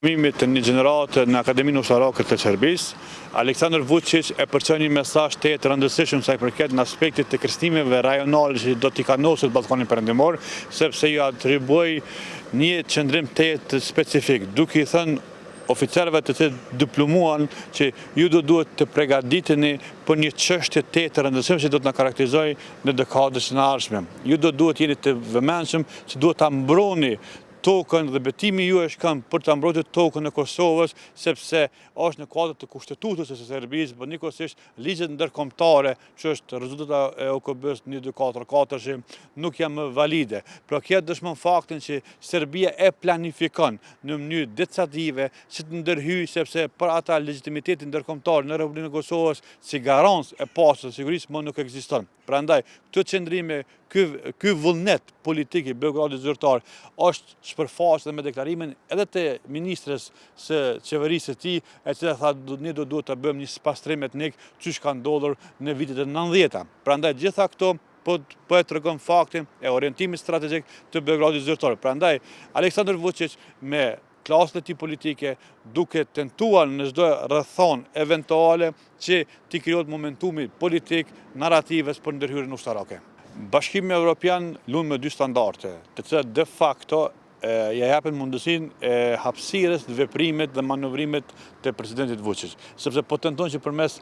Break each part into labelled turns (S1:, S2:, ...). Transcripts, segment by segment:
S1: çmimit të një gjenerate në Akademinë Ushtarake të Serbisë, Aleksandar Vučić e përçon një mesazh të rëndësishëm sa i përket në aspektit të kërcënimeve rajonale që do t'i kanoset Ballkanin Perëndimor, sepse ju atribuoi një qëndrim të specifik, duke i thënë oficerëve të cilët diplomuan që ju duhet të përgatiteni për një çështje të rëndësishme që do të na karakterizojë në dekadën e ardhshme. Ju duhet jeni të vëmendshëm që duhet ta mbroni tokën dhe betimi ju është kanë për të mbrojtur tokën e Kosovës, sepse është në kuadër të kushtetutës së Serbisë, por njëkohësisht ligjet ndërkombëtare, që është rezultata e OKB-s 1244 që nuk janë më valide. Pra kjo dëshmon faktin që Serbia e planifikon në mënyrë decidave si të ndërhyjë, sepse për ata legjitimiteti ndërkombëtar në Republikën e Kosovës si garancë e pastë të sigurisë më nuk ekziston. Prandaj, këtë qëndrime, ky vullnet politik i Beogradit zyrtar është shpërfaqur me deklarimin edhe të ministres së qeverisë së tij, e cila tha ne duhet të bëjmë një pastrim etnik çish ka ndodhur në vitet e 90-ta. Prandaj gjitha këto po e tregon faktin e orientimit strategjik të Beogradit zyrtar. Prandaj Aleksandar Vučić me klasën e tij politike duke tentuar në çdo rrethon eventuale që t'i krijohet momentumi politik, narratives për ndërhyrjen ushtarake. Bashkimi Evropian lund me dy standarde, të cilat de facto ja japin mundësinë e hapësirës të veprimit dhe manovrimit të presidentit Vučić, sepse po tenton që përmes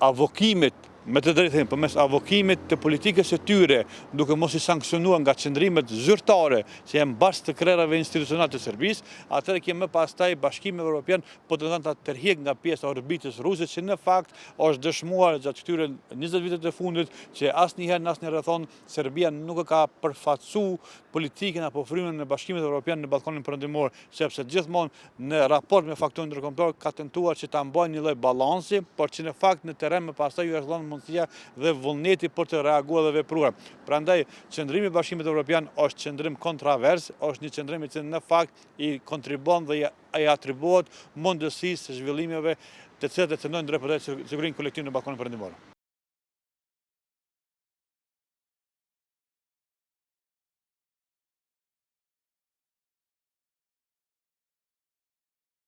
S1: avokimit, me të drejtën, përmes avokimit të politikës së tyre, duke mos i sankcionuar nga qëndrimet zyrtare që janë bazë të krerave institucionale të Serbisë, atëherë që më pastaj Bashkimi Evropian po tenton ta tërheq nga pjesa e orbitës ruse, që në fakt është dëshmuar gjatë këtyre 20 viteve të fundit që asnjëherë në asnjë rrethon Serbia nuk e ka përfaqësuar politikën apo frymën e Bashkimit Evropian në Ballkanin Perëndimor, sepse gjithmonë në raport me faktorë ndërkombëtar ka tentuar që ta mbajë një lloj balansi, por që në fakt në terren më pastaj ju është dhënë mundësia dhe vullneti për të reaguar dhe vepruar. Prandaj, qëndrimi i Bashkimit Evropian është qëndrim kontrovers, është një qëndrim që në fakt i kontribon dhe i atribuohet mundësisë së zhvillimeve të cilat e cënojnë drejt sigurinë kolektive në Ballkanin Perëndimor.